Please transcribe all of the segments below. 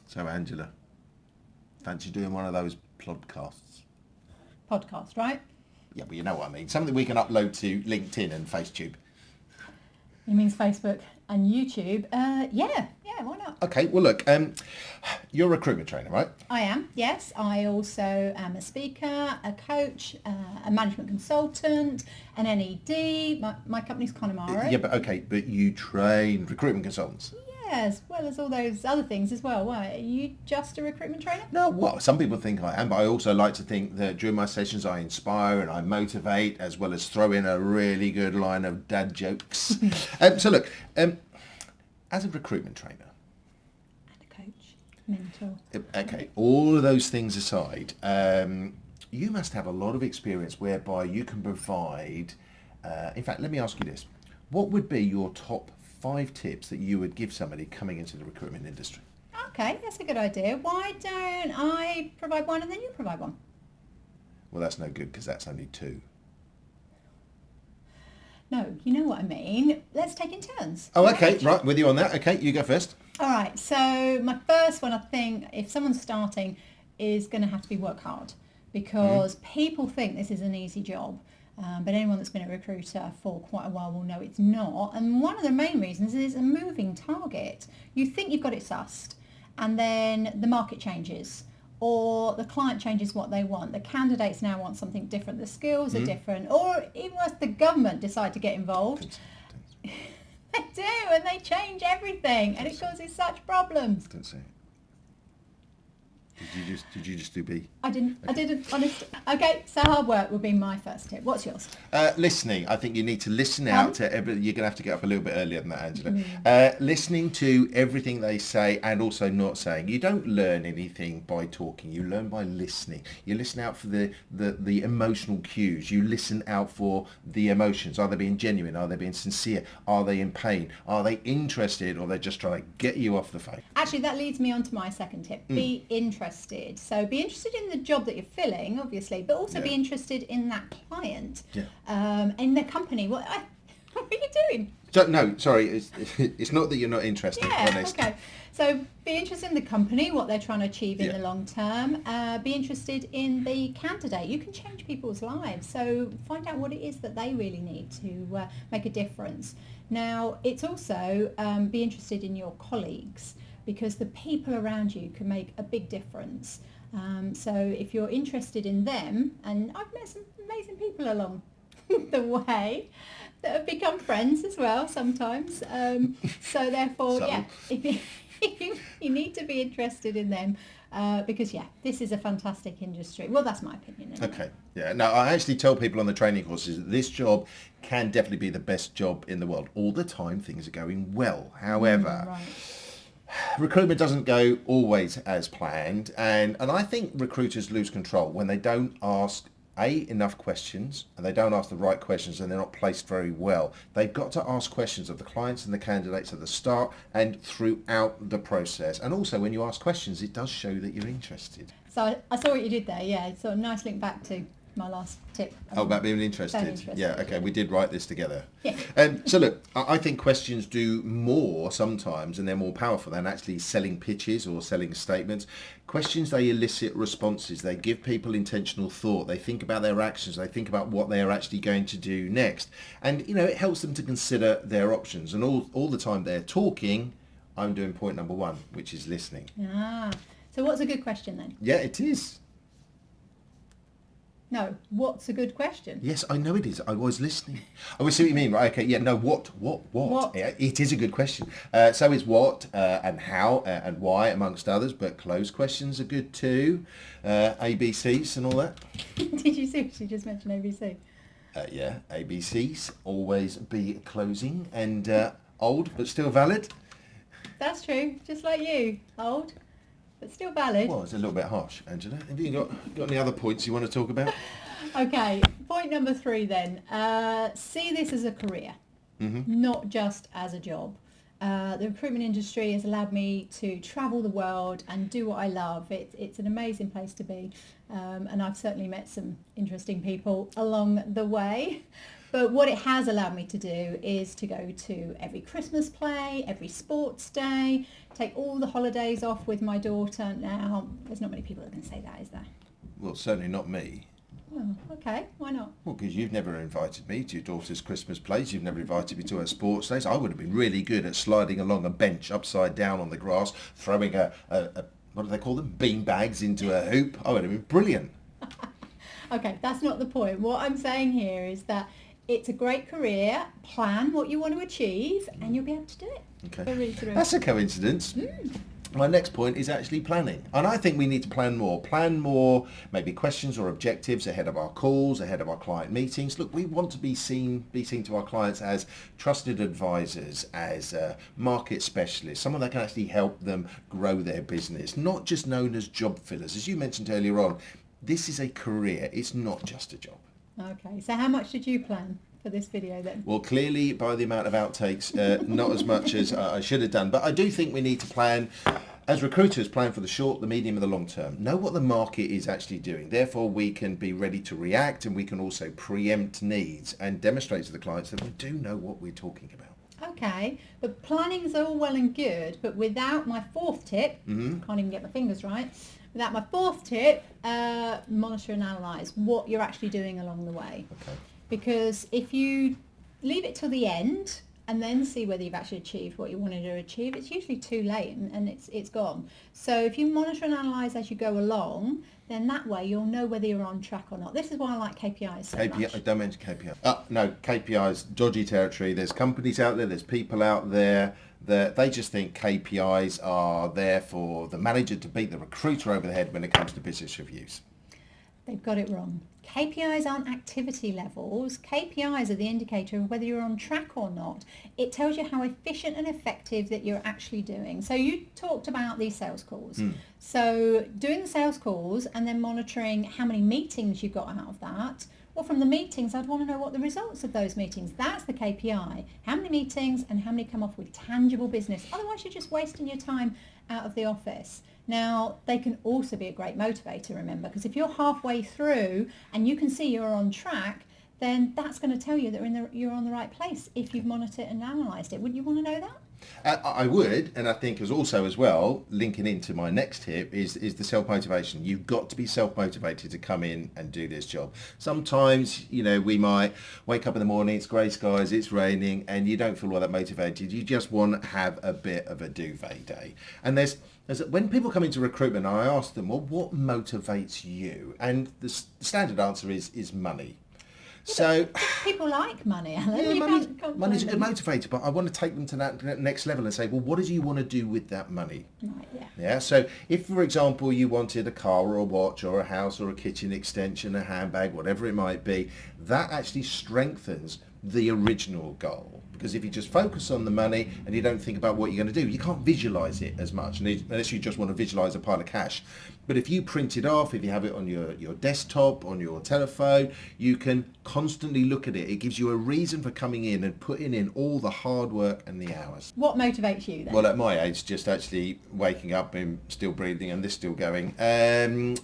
So, Angela, fancy doing one of those podcasts? Podcast, right? Yeah, well, you know what I mean. Something we can upload to LinkedIn and FaceTube. It means Facebook and YouTube. Yeah, why not? Okay, well, look, you're a recruitment trainer, right? I am, yes. I also am a speaker, a coach, a management consultant, an NED. My company's Connemara. Yeah, but you train recruitment consultants. Yeah, as well as all those other things as well. Why, are you just a recruitment trainer? No, well, some people think I am, but I also like to think that during my sessions I inspire and I motivate, as well as throw in a really good line of dad jokes. So look, as a recruitment trainer, And a coach, mentor. okay, all of those things aside, you must have a lot of experience whereby you can provide, in fact, let me ask you this. What would be your top 5 tips that you would give somebody coming into the recruitment industry? Okay, that's a good idea. Why don't I provide one and then you provide one? Well, that's no good because that's only 2. No, you know what I mean. Let's take in turns. Oh, okay, right, with you on that. Okay, you go first. All right, so my first one, I think, if someone's starting, is going to have to be work hard, because people think this is an easy job. But anyone that's been a recruiter for quite a while will know it's not. And one of the main reasons is a moving target. You think you've got it sussed, and then the market changes, or the client changes what they want. The candidates now want something different. The skills are different, or even worse, the government decide to get involved. They do, and they change everything, and it causes such problems. Don't say it. Did you just do B? I didn't, honestly. Okay, so hard work would be my first tip. What's yours? Listening. I think you need to listen out to every. You're going to have to get up a little bit earlier than that, Angela. Listening to everything they say and also not saying. You don't learn anything by talking. You learn by listening. You listen out for the emotional cues. You listen out for the emotions. Are they being genuine? Are they being sincere? Are they in pain? Are they interested, or they're just trying to get you off the phone? Actually, that leads me on to my second tip. Be interested. So be interested in the job that you're filling, obviously, but also be interested in that client, in the company. What are you doing? So, no, sorry, it's not that you're not interested. Yeah, honest. okay. So be interested in the company, what they're trying to achieve in the long term. Be interested in the candidate. You can change people's lives. So find out what it is that they really need to make a difference. Now, it's also be interested in your colleagues, because the people around you can make a big difference. So if you're interested in them, and I've met some amazing people along the way that have become friends as well sometimes. So therefore, you need to be interested in them, because this is a fantastic industry. Well, that's my opinion. Anyway. Okay. Yeah. Now, I actually tell people on the training courses that this job can definitely be the best job in the world. All the time, things are going well. However, recruitment doesn't go always as planned, and I think recruiters lose control when they don't ask enough questions, and they don't ask the right questions, and they're not placed very well. They've got to ask questions of the clients and the candidates at the start and throughout the process. And also, when you ask questions, it does show that you're interested. So I saw what you did there. Yeah, so a nice link back to my last tip. About being interested. Yeah, okay, we did write this together. Yeah. So look, I think questions do more sometimes, and they're more powerful than actually selling pitches or selling statements. Questions, they elicit responses. They give people intentional thought. They think about their actions. They think about what they are actually going to do next. And, it helps them to consider their options. And all the time they're talking, I'm doing point number 1, which is listening. So what's a good question then? Yeah, it is. No, what's a good question? Yes, I know it is. I was listening. I see what you mean, right? Okay, yeah, no, what? Yeah, it is a good question. So is what, and how, and why, amongst others, but closed questions are good too. ABCs and all that. Did you see she just mentioned ABC? Yeah, ABCs, always be closing, and old but still valid. That's true, just like you, old. But still valid. Well, it's a little bit harsh, Angela. Have you got any other points you want to talk about? Okay, point number 3 then. See this as a career, not just as a job. The recruitment industry has allowed me to travel the world and do what I love. It's an amazing place to be, and I've certainly met some interesting people along the way. But what it has allowed me to do is to go to every Christmas play, every sports day, take all the holidays off with my daughter. Now, there's not many people that can say that, is there? Well, certainly not me. Oh, okay. Why not? Well, because you've never invited me to your daughter's Christmas plays. You've never invited me to her sports days. I would have been really good at sliding along a bench upside down on the grass, throwing a what do they call them? Bean bags into a hoop. I would have been brilliant. Okay, that's not the point. What I'm saying here is that it's a great career. Plan what you want to achieve and you'll be able to do it. Okay. That's a coincidence. My next point is actually planning. And I think we need to plan more. Plan more, maybe questions or objectives ahead of our calls, ahead of our client meetings. Look, we want to be seen to our clients as trusted advisors, as market specialists, someone that can actually help them grow their business, not just known as job fillers. As you mentioned earlier on, this is a career. It's not just a job. Okay, so how much did you plan for this video then? Well, clearly by the amount of outtakes, not as much as I should have done. But I do think we need to plan, as recruiters, plan for the short, the medium and the long term. Know what the market is actually doing. Therefore, we can be ready to react, and we can also preempt needs and demonstrate to the clients that we do know what we're talking about. Okay, but planning is all well and good, but without my fourth tip, can't even get my fingers right, without my fourth tip, monitor and analyse what you're actually doing along the way. Okay. Because if you leave it till the end and then see whether you've actually achieved what you wanted to achieve, it's usually too late and it's gone. So if you monitor and analyse as you go along, then that way you'll know whether you're on track or not. This is why I like KPIs so much. Don't mention KPIs. No, KPIs, dodgy territory. There's companies out there, there's people out there that they just think KPIs are there for the manager to beat the recruiter over the head when it comes to business reviews. They've got it wrong. KPIs aren't activity levels. KPIs are the indicator of whether you're on track or not. It tells you how efficient and effective that you're actually doing. So you talked about these sales calls. So doing the sales calls and then monitoring how many meetings you got out of that. Well, from the meetings, I'd want to know what the results of those meetings. That's the KPI. How many meetings and how many come off with tangible business. Otherwise, you're just wasting your time out of the office. Now, they can also be a great motivator, remember, because if you're halfway through and you can see you're on track, then that's going to tell you that you're on the right place if you've monitored and analysed it. Wouldn't you want to know that? I would, and I think as well, linking into my next tip is the self-motivation. You've got to be self-motivated to come in and do this job. Sometimes, we might wake up in the morning, it's grey skies, it's raining, and you don't feel all that motivated. You just want to have a bit of a duvet day. And when people come into recruitment, I ask them, well, what motivates you? And the standard answer is money. So people like money, Alan. Yeah, money's a good motivator, but I want to take them to that next level and say, well, what do you want to do with that money? Right, yeah. Yeah. So if, for example, you wanted a car or a watch or a house or a kitchen extension, a handbag, whatever it might be, that actually strengthens the original goal. Because if you just focus on the money and you don't think about what you're going to do, you can't visualize it as much unless you just want to visualize a pile of cash. But if you print it off, if you have it on your desktop, on your telephone, you can constantly look at it. It gives you a reason for coming in and putting in all the hard work and the hours. What motivates you then? Well, at my age, just actually waking up and still breathing and this still going.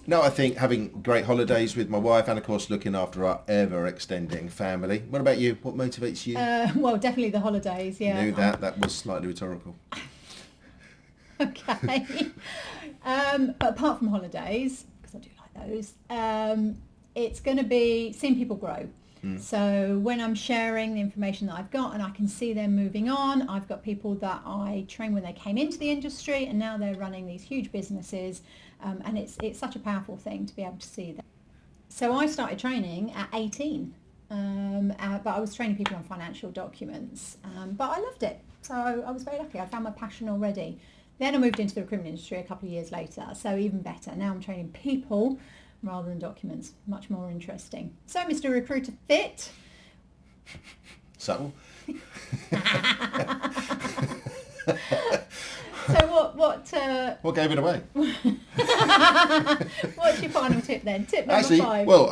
No, I think having great holidays with my wife and, of course, looking after our ever-extending family. What about you? What motivates you? Well, definitely the holidays, yeah. Knew that. That was slightly rhetorical. Okay. But apart from holidays, because I do like those, it's going to be seeing people grow. So when I'm sharing the information that I've got and I can see them moving on, I've got people that I trained when they came into the industry and now they're running these huge businesses, and it's such a powerful thing to be able to see that. So I started training at 18, but I was training people on financial documents, but I loved it. So I was very lucky. I found my passion already. Then I moved into the recruitment industry a couple of years later, so even better. Now I'm training people rather than documents. Much more interesting. So, Mr. Recruiter Fit. Subtle. So what gave it away? What's your final tip then? Tip number 5. Well,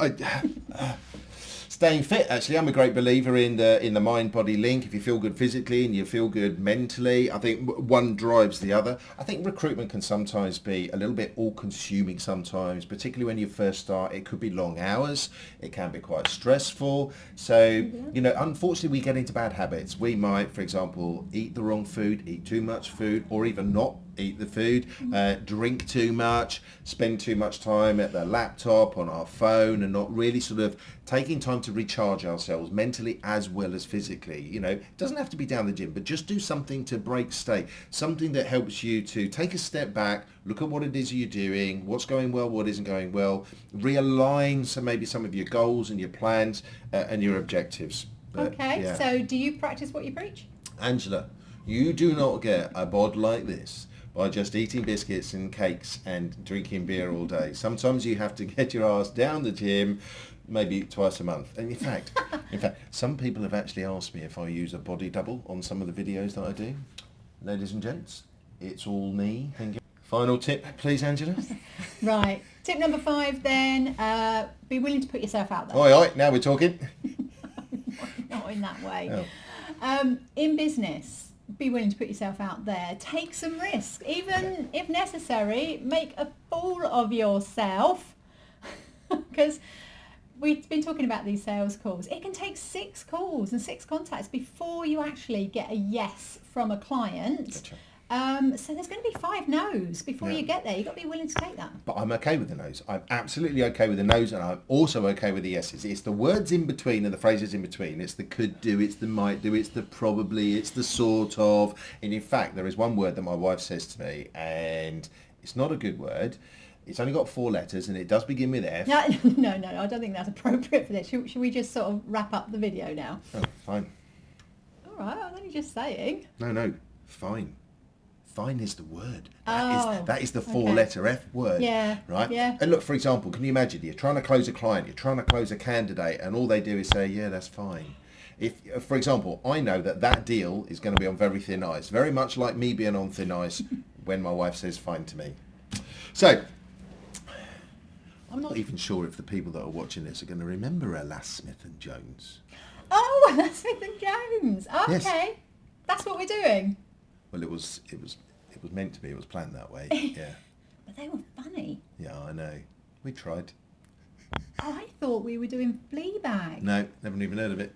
Staying fit, actually, I'm a great believer in the mind-body link. If you feel good physically and you feel good mentally, I think one drives the other. I think recruitment can sometimes be a little bit all-consuming sometimes, particularly when you first start. It could be long hours. It can be quite stressful. So, unfortunately, we get into bad habits. We might, for example, eat the wrong food, eat too much food, or even not eat the food, drink too much, spend too much time at the laptop, on our phone, and not really sort of taking time to recharge ourselves mentally as well as physically. It doesn't have to be down the gym, but just do something to break state, something that helps you to take a step back, look at what it is you're doing, what's going well, what isn't going well, realign maybe some of your goals and your plans and your objectives. Okay, so do you practice what you preach? Angela, you do not get a bod like this by just eating biscuits and cakes and drinking beer all day. Sometimes you have to get your ass down the gym, maybe twice a month. And in fact, some people have actually asked me if I use a body double on some of the videos that I do. Ladies and gents, it's all me. Thank you. Final tip, please, Angela. Right. Tip number 5 then, be willing to put yourself out there. Oi, now we're talking. Not in that way. Oh. In business, be willing to put yourself out there. Take some risks. Even if necessary, make a fool of yourself. Because we've been talking about these sales calls. It can take 6 calls and 6 contacts before you actually get a yes from a client. Gotcha. So there's going to be 5 no's before you get there. You've got to be willing to take that. But I'm okay with the no's. I'm absolutely okay with the no's, and I'm also okay with the yeses. It's the words in between and the phrases in between. It's the could do, it's the might do, it's the probably, it's the sort of. And in fact, there is one word that my wife says to me, and it's not a good word. It's only got 4 letters, and it does begin with F. No, I don't think that's appropriate for this. Should we just sort of wrap up the video now? Oh, fine. All right, I'm only just saying. No, fine. Fine is the word. Oh, that is the 4-letter F word. Yeah. Right? Yeah. And look, for example, can you imagine you're trying to close a client, you're trying to close a candidate, and all they do is say, yeah, that's fine. If, for example, I know that deal is going to be on very thin ice, very much like me being on thin ice when my wife says fine to me. So, I'm not even sure if the people that are watching this are going to remember Lass Smith and Jones. Oh, that's Smith and Jones. Okay. Yes. That's what we're doing. Well, it was meant to be. It was planned that way. Yeah. But they were funny. Yeah, I know. We tried. Oh, I thought we were doing Fleabag. No, never even heard of it.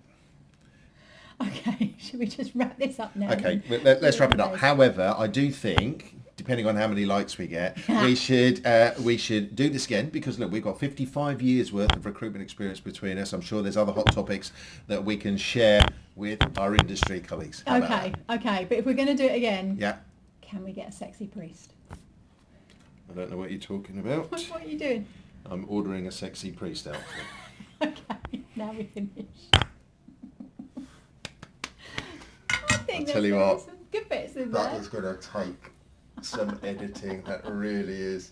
Okay, should we just wrap this up now? Okay, let's wrap it up. However, I do think, depending on how many likes we get, we should do this again, because look, we've got 55 years worth of recruitment experience between us. I'm sure there's other hot topics that we can share with our industry colleagues. Okay, but if we're going to do it again, yeah, can we get a sexy priest? I don't know what you're talking about. What are you doing? I'm ordering a sexy priest outfit. Okay, now we finish. I think I'll tell you what, some good bits in there. that is going to take some editing, that really is.